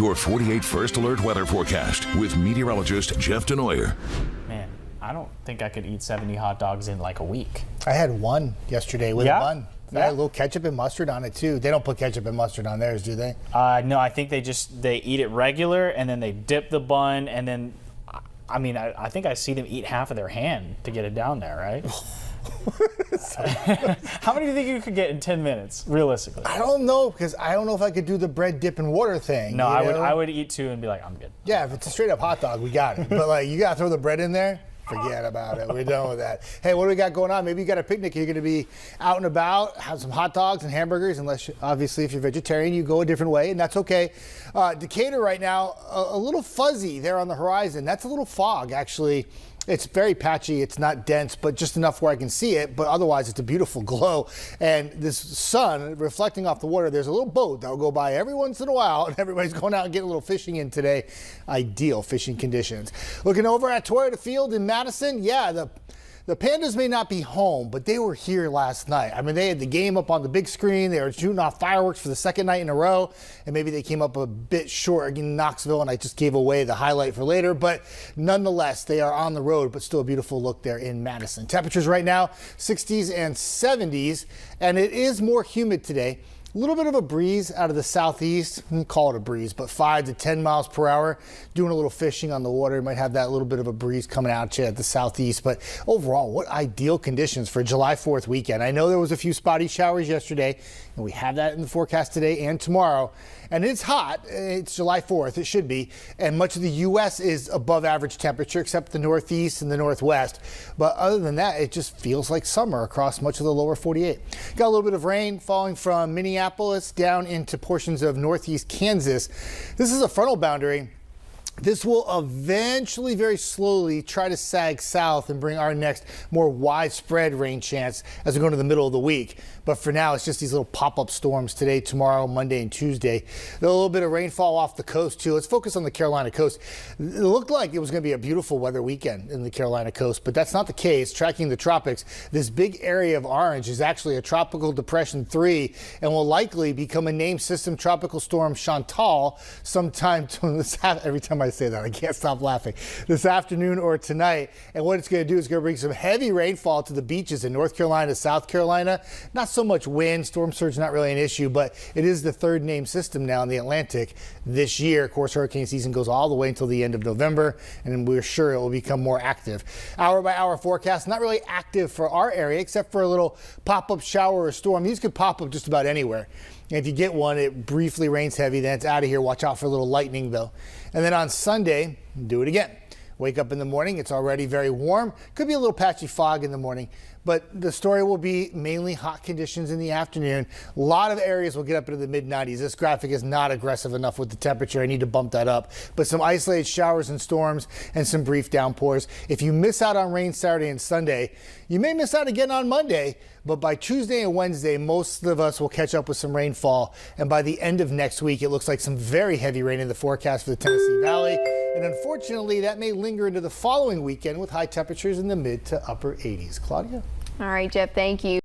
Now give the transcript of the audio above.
Your 48 First Alert weather forecast with meteorologist Jeff Desnoyers. Man, I don't think I could eat 70 hot dogs in like a week. I had one yesterday with a bun. Yeah. A little ketchup and mustard on it too. They don't put ketchup and mustard on theirs, do they? No, I think they eat it regular and then they dip the bun and then, I think I see them eat half of their hand to get it down there, right? How many do you think you could get in 10 minutes, realistically? I don't know, because I don't know if I could do the bread dip and water thing. No, I would eat two and be like, I'm good. Yeah, if it's a straight up hot dog, we got it. But like, you got to throw the bread in there? Forget about it. We're done with that. Hey, what do we got going on? Maybe you got a picnic. You're going to be out and about, have some hot dogs and hamburgers, obviously, if you're vegetarian, you go a different way, and that's okay. Decatur right now, a little fuzzy there on the horizon. That's a little fog, actually. It's very patchy. It's not dense, but just enough where I can see it. But otherwise, it's a beautiful glow. And this sun reflecting off the water, there's a little boat that will go by every once in a while. And everybody's going out and getting a little fishing in today. Ideal fishing conditions. Looking over at Toyota Field in Madison. Yeah, the Pandas may not be home, but they were here last night. I mean, they had the game up on the big screen. They were shooting off fireworks for the second night in a row, and maybe they came up a bit short against Knoxville, and I just gave away the highlight for later. But nonetheless, they are on the road, but still a beautiful look there in Madison. Temperatures right now, 60s and 70s, and it is more humid today. A little bit of a breeze out of the southeast, call it a breeze, but 5 to 10 miles per hour. Doing a little fishing on the water, you might have that little bit of a breeze coming out you at the southeast. But overall, what ideal conditions for July 4th weekend. I know there was a few spotty showers yesterday, and we have that in the forecast today and tomorrow. And it's hot. It's July 4th. It should be. And much of the U.S. is above average temperature, except the Northeast and the Northwest. But other than that, it just feels like summer across much of the lower 48. Got a little bit of rain falling from Minneapolis down into portions of Northeast Kansas. This is a frontal boundary. This will eventually, very slowly, try to sag south and bring our next more widespread rain chance as we go into the middle of the week. But for now, it's just these little pop-up storms today, tomorrow, Monday, and Tuesday. A little bit of rainfall off the coast, too. Let's focus on the Carolina coast. It looked like it was going to be a beautiful weather weekend in the Carolina coast, but that's not the case. Tracking the tropics, this big area of orange is actually a Tropical Depression 3 and will likely become a named system tropical storm Chantal sometime every time I say that, I can't stop laughing, this afternoon or tonight. And what it's going to do is going to bring some heavy rainfall to the beaches in North Carolina, South Carolina. Not so much wind, storm surge not really an issue, but it is the third named system now in the Atlantic this year. Of course, hurricane season goes all the way until the end of November, and we're sure it will become more active. Hour by hour forecast, not really active for our area, except for a little pop-up shower or storm. These could pop up just about anywhere. And if you get one, it briefly rains heavy, then it's out of here. Watch out for a little lightning, though. And then on Sunday, do it again. Wake up in the morning, it's already very warm. Could be a little patchy fog in the morning, but the story will be mainly hot conditions in the afternoon. A lot of areas will get up into the mid-90s. This graphic is not aggressive enough with the temperature. I need to bump that up. But some isolated showers and storms and some brief downpours. If you miss out on rain Saturday and Sunday, you may miss out again on Monday, but by Tuesday and Wednesday, most of us will catch up with some rainfall. And by the end of next week, it looks like some very heavy rain in the forecast for the Tennessee Valley. And unfortunately, that may linger into the following weekend with high temperatures in the mid to upper 80s. Claudia? All right, Jeff, thank you.